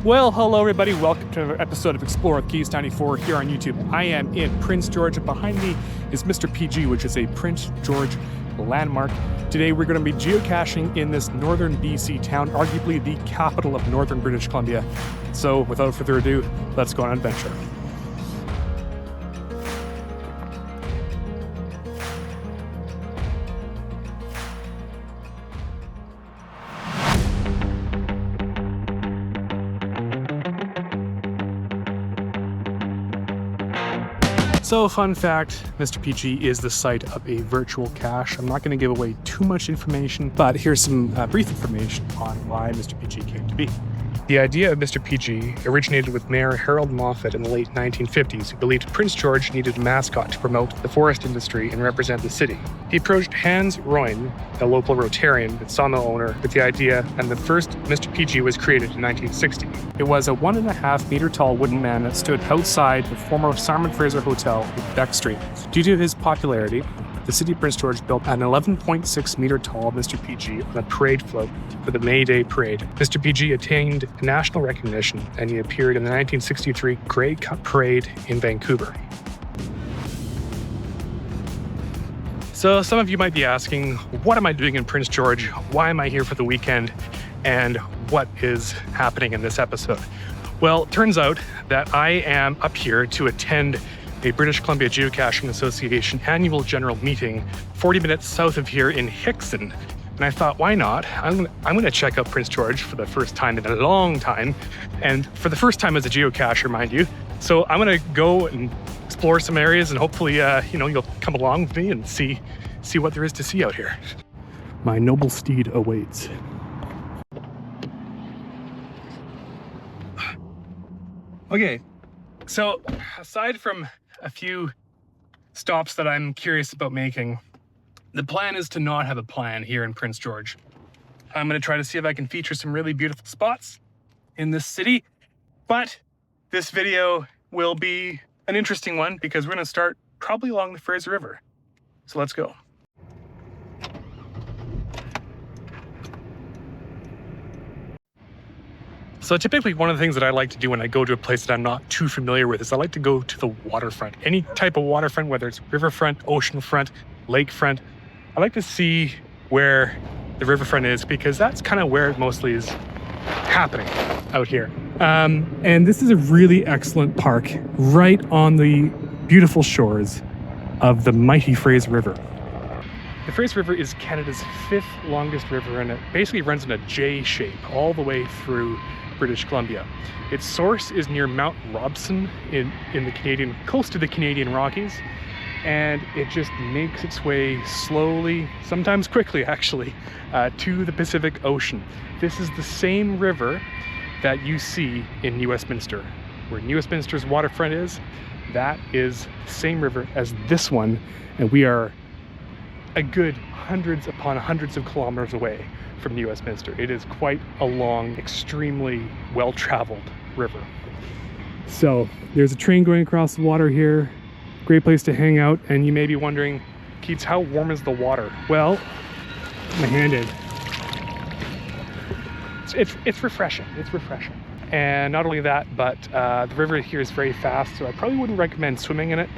Well, hello everybody, welcome to another episode of Explore with Keys 94 here on YouTube. I am in Prince George, and behind me is Mr. PG, which is a Prince George landmark. Today we're going to be geocaching in this northern BC town, arguably the capital of northern British Columbia. So without further ado, let's go on an adventure. So, fun fact, Mr. PG is the site of a virtual cache. I'm not going to give away too much information, but here's some brief information on why Mr. PG came to be. The idea of Mr. PG originated with Mayor Harold Moffat in the late 1950s, who believed Prince George needed a mascot to promote the forest industry and represent the city. He approached Hans Royn, a local Rotarian and sawmill owner, with the idea, and the first Mr. PG was created in 1960. It was a 1.5 meter tall wooden man that stood outside the former Simon Fraser Hotel in Beck Street. Due to his popularity, the city of Prince George built an 11.6 meter tall Mr. PG on a parade float for the May Day Parade. Mr. PG attained national recognition, and he appeared in the 1963 Grey Cup Parade in Vancouver. So some of you might be asking, what am I doing in Prince George? Why am I here for the weekend? And what is happening in this episode? Well, it turns out that I am up here to attend a British Columbia Geocaching Association annual general meeting 40 minutes south of here in Hickson. And I thought, why not? I'm gonna check out Prince George for the first time in a long time, and for the first time as a geocacher, mind you. So I'm gonna go and explore some areas, and hopefully, you'll come along with me and see what there is to see out here. My noble steed awaits. Okay, so aside from a few stops that I'm curious about making, the plan is to not have a plan here in Prince George. I'm going to try to see if I can feature some really beautiful spots in this city, but this video will be an interesting one because we're going to start probably along the Fraser River. So let's go. So typically one of the things that I like to do when I go to a place that I'm not too familiar with is I like to go to the waterfront. Any type of waterfront, whether it's riverfront, oceanfront, lakefront. I like to see where the riverfront is because that's kind of where it mostly is happening out here. And this is a really excellent park right on the beautiful shores of the mighty Fraser River. The Fraser River is Canada's 5th longest river, and it basically runs in a J shape all the way through British Columbia. Its source is near Mount Robson in the Canadian, close to the Canadian Rockies, and it just makes its way slowly, sometimes quickly actually, to the Pacific Ocean. This is the same river that you see in New Westminster. Where New Westminster's waterfront is, that is the same river as this one, and we are a good hundreds upon hundreds of kilometers away from New Westminster. It is quite a long, extremely well-traveled river. So there's a train going across the water here. Great place to hang out. And you may be wondering, Keats, how warm is the water? Well, my hand in. It's refreshing. It's refreshing. And not only that, but the river here is very fast, so I probably wouldn't recommend swimming in it.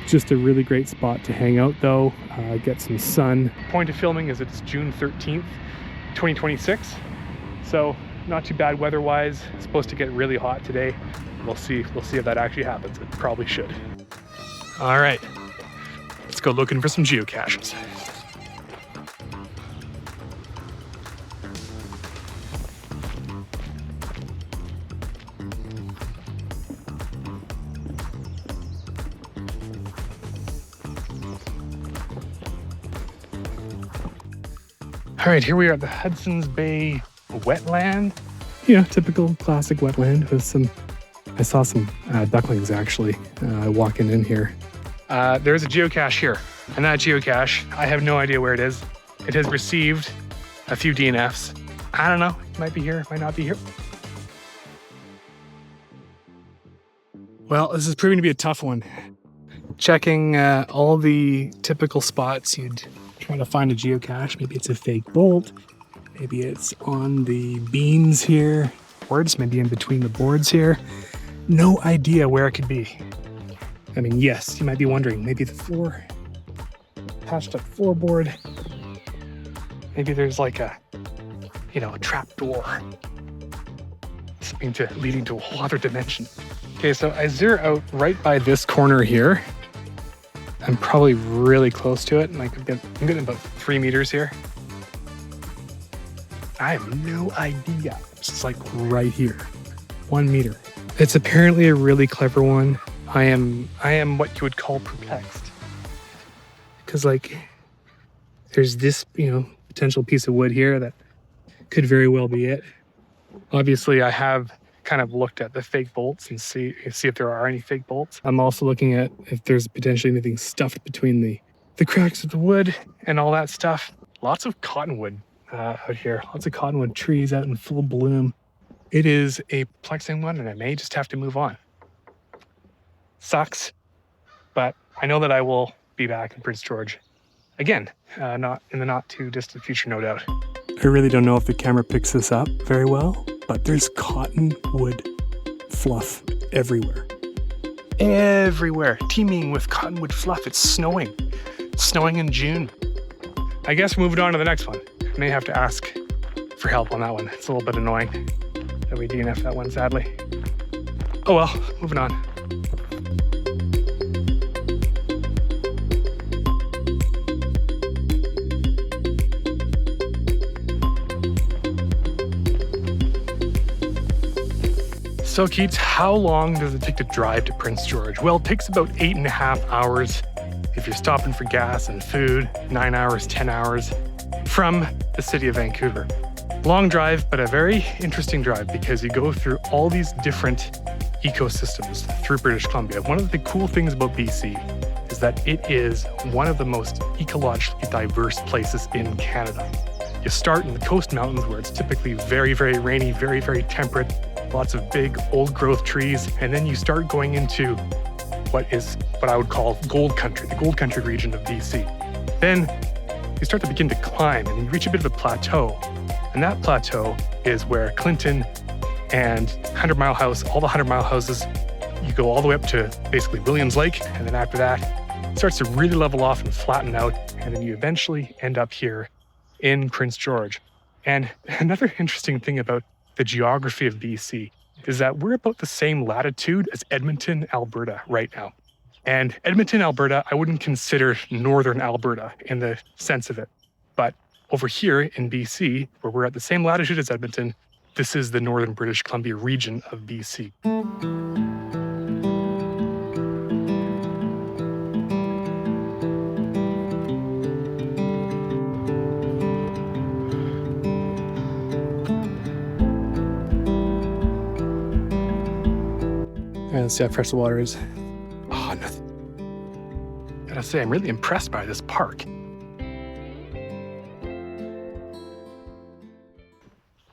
Just a really great spot to hang out though, get some sun. Point of filming is it's June 13th, 2026. So not too bad weather-wise. It's supposed to get really hot today. We'll see if that actually happens. It probably should. All right, let's go looking for some geocaches. All right, here we are at the Hudson's Bay wetland. Typical classic wetland with I saw some ducklings actually walking in here. There's a geocache here, and that geocache, I have no idea where it is. It has received a few DNFs. I don't know, it might be here, it might not be here. Well, this is proving to be a tough one. Checking all the typical spots you'd try to find a geocache. Maybe it's a fake bolt. Maybe it's on the beams here. towards, maybe in between the boards here. No idea where it could be. I mean, yes, you might be wondering, maybe the floor, patched up floorboard. Maybe there's like a, a trap door. Something leading to a whole other dimension. Okay, so I zero out right by this corner here. I'm probably really close to it. Like I'm getting about 3 meters here. I have no idea. It's like right here, 1 meter. It's apparently a really clever one. I am what you would call perplexed. Because like, there's this, potential piece of wood here that could very well be it. Obviously, I have kind of looked at the fake bolts and see if there are any fake bolts. I'm also looking at if there's potentially anything stuffed between the cracks of the wood and all that stuff. Lots of cottonwood out here. Lots of cottonwood trees out in full bloom. It is a perplexing one, and I may just have to move on. Sucks, but I know that I will be back in Prince George again, not in the not too distant future, no doubt. I really don't know if the camera picks this up very well, but there's cottonwood fluff everywhere. Everywhere, teeming with cottonwood fluff. It's snowing. It's snowing in June. I guess we're moving on to the next one. I may have to ask for help on that one. It's a little bit annoying that we DNF that one, sadly. Oh well, moving on. So Keats, how long does it take to drive to Prince George? Well, it takes about 8.5 hours if you're stopping for gas and food, 9 hours, 10 hours from the city of Vancouver. Long drive, but a very interesting drive because you go through all these different ecosystems through British Columbia. One of the cool things about BC is that it is one of the most ecologically diverse places in Canada. You start in the coast mountains where it's typically very, very rainy, very, very temperate, lots of big old growth trees, and then you start going into what I would call gold country, the gold country region of BC. Then you start to begin to climb and you reach a bit of a plateau. And that plateau is where Clinton and 100 Mile House, all the 100 Mile houses, you go all the way up to basically Williams Lake. And then after that, it starts to really level off and flatten out. And then you eventually end up here in Prince George. And another interesting thing about the geography of BC is that we're about the same latitude as Edmonton, Alberta right now. And Edmonton, Alberta, I wouldn't consider northern Alberta in the sense of it. But over here in BC, where we're at the same latitude as Edmonton, this is the northern British Columbia region of BC. Let's see how fresh the water is. Oh, nothing. Gotta say, I'm really impressed by this park.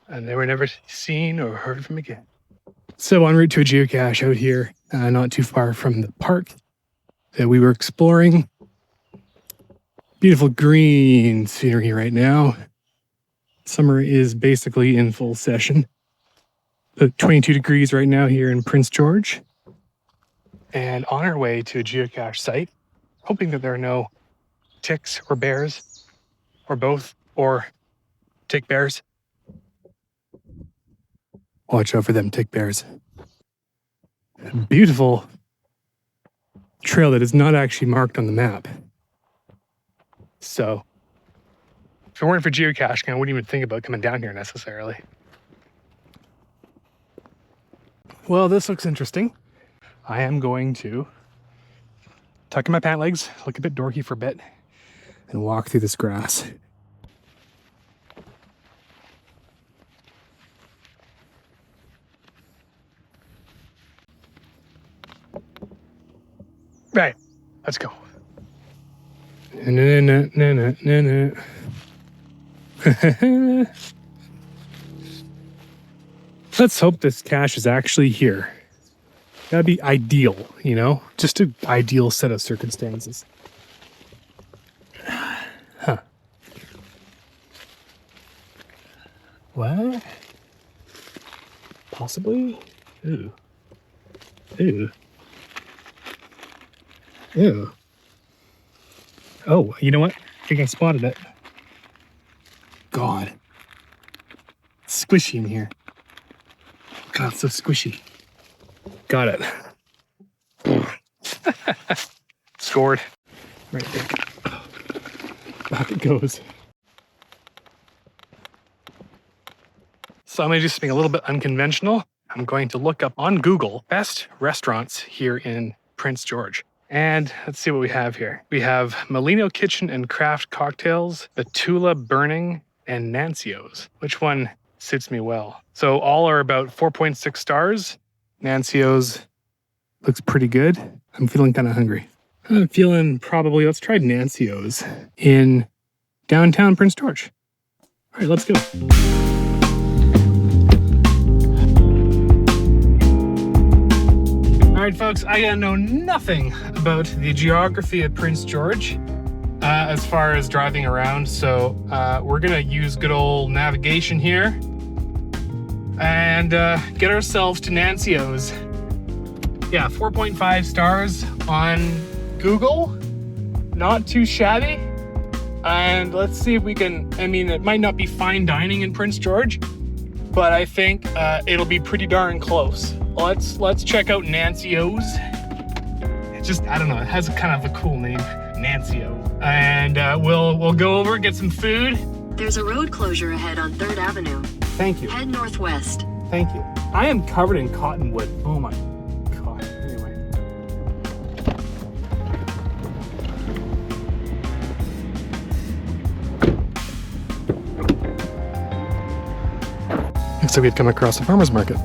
And they were never seen or heard from again. So en route to a geocache out here, not too far from the park that we were exploring. Beautiful green scenery right now. Summer is basically in full session. About 22 degrees right now here in Prince George. And on our way to a geocache site, hoping that there are no ticks or bears, or both, or tick bears. Watch out for them tick bears. A beautiful trail that is not actually marked on the map. So, if it weren't for geocaching, I wouldn't even think about coming down here necessarily. Well, this looks interesting. I am going to tuck in my pant legs, look a bit dorky for a bit, and walk through this grass. Right, let's go. Let's hope this cache is actually here. That'd be ideal, just an ideal set of circumstances. Huh. What? Possibly? Ooh. Ooh. Ooh. Oh, you know what? I think I spotted it. God. It's squishy in here. God, it's so squishy. Got it. Scored. Right there. Back it goes. So I'm going to do something a little bit unconventional. I'm going to look up on Google best restaurants here in Prince George. And let's see what we have here. We have Molino Kitchen and Craft Cocktails, the Tula Burning, and Nancio's. Which one suits me well? So all are about 4.6 stars. Nancio's looks pretty good. I'm feeling kind of hungry. I'm feeling probably, let's try Nancio's in downtown Prince George. All right, let's go. All right, folks, I gotta know nothing about the geography of Prince George as far as driving around. So we're gonna use good old navigation here and get ourselves to Nancio's. Yeah, 4.5 stars on Google. Not too shabby. And let's see if we can, I mean, it might not be fine dining in Prince George, but I think it'll be pretty darn close. Let's check out Nancio's. It's just, I don't know, it has kind of a cool name, Nancio. And we'll go over, get some food. There's a road closure ahead on 3rd Avenue. Thank you. Head northwest. Thank you. I am covered in cottonwood. Oh my God. Anyway. Looks like we'd come across a farmer's market.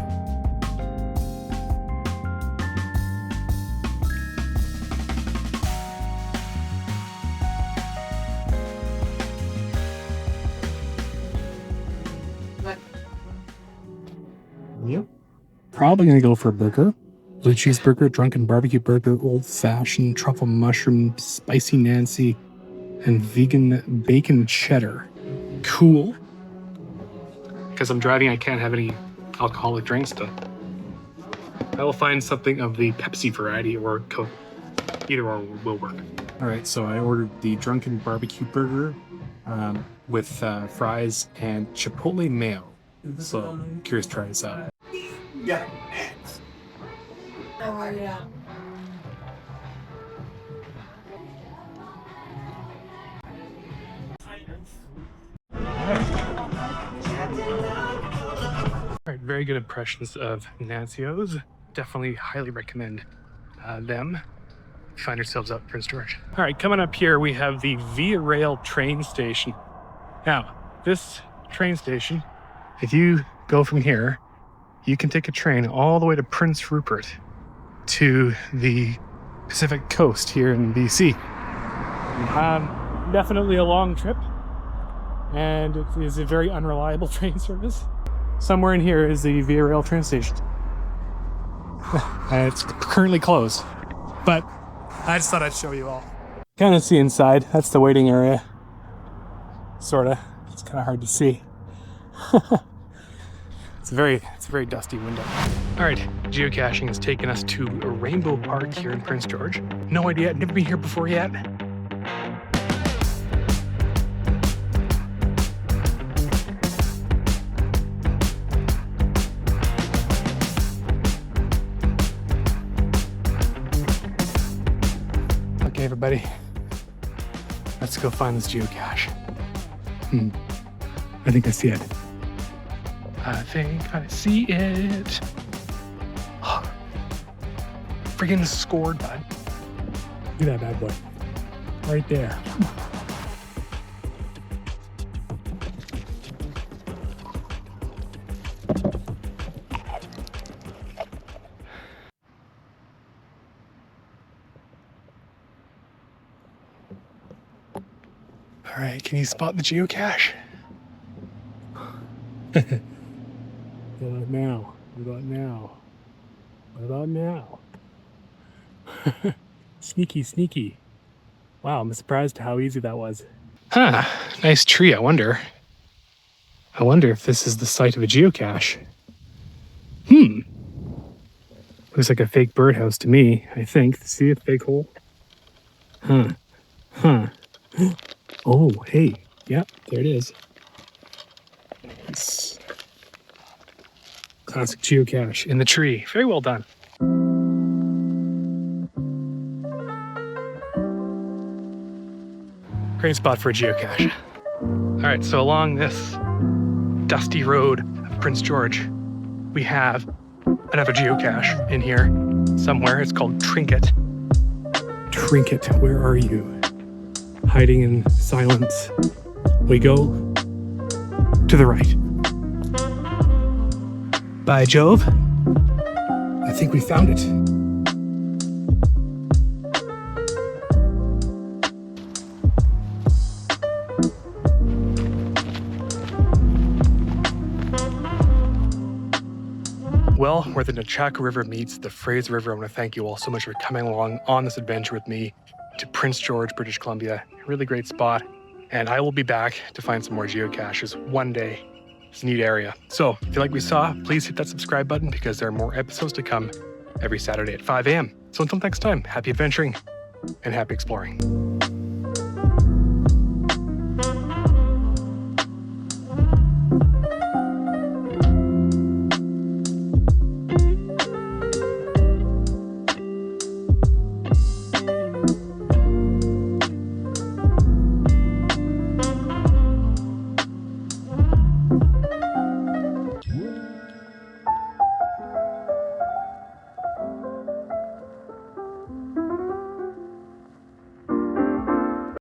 Yep. Probably gonna go for a burger. Blue cheese burger, drunken barbecue burger, old fashioned, truffle mushroom, spicy Nancy, and vegan bacon cheddar. Cool. Because I'm driving, I can't have any alcoholic drinks. I will find something of the Pepsi variety or Coke. Either or will work. All right, so I ordered the drunken barbecue burger with fries and chipotle mayo. So I'm curious to try this out. Yeah. Oh, yeah. All right, very good impressions of Nancio's. Definitely highly recommend them. Find yourselves out in Prince George. All right, coming up here, we have the Via Rail train station. Now, this train station, if you go from here, you can take a train all the way to Prince Rupert to the Pacific coast here in BC. Definitely a long trip, and it is a very unreliable train service. Somewhere in here is the Via Rail train station. It's currently closed, but I just thought I'd show you all. Kind of see inside. That's the waiting area. Sorta. It's kind of hard to see. It's a very dusty window. All right, geocaching has taken us to a Rainbow Park here in Prince George. No idea, never been here before yet. Okay, everybody, let's go find this geocache. I think I see it. I think I see it. Oh, friggin' scored, bud. Look at that bad boy. Right there. All right, can you spot the geocache? What about now? What about now? What about now? Sneaky, sneaky. Wow, I'm surprised how easy that was. Huh, nice tree, I wonder if this is the site of a geocache. Looks like a fake birdhouse to me, I think. See a fake hole? Huh. Oh, hey. Yep, there it is. Nice. Classic geocache in the tree. Very well done. Great spot for a geocache. All right, so along this dusty road of Prince George, we have another geocache in here somewhere. It's called Trinket. Trinket, where are you? Hiding in silence. We go to the right. By Jove, I think we found it. Well, where the Nechako River meets the Fraser River, I want to thank you all so much for coming along on this adventure with me to Prince George, British Columbia. Really great spot. And I will be back to find some more geocaches one day. It's a neat area. So if you like what we saw, please hit that subscribe button because there are more episodes to come every Saturday at 5 a.m. So until next time, happy adventuring and happy exploring.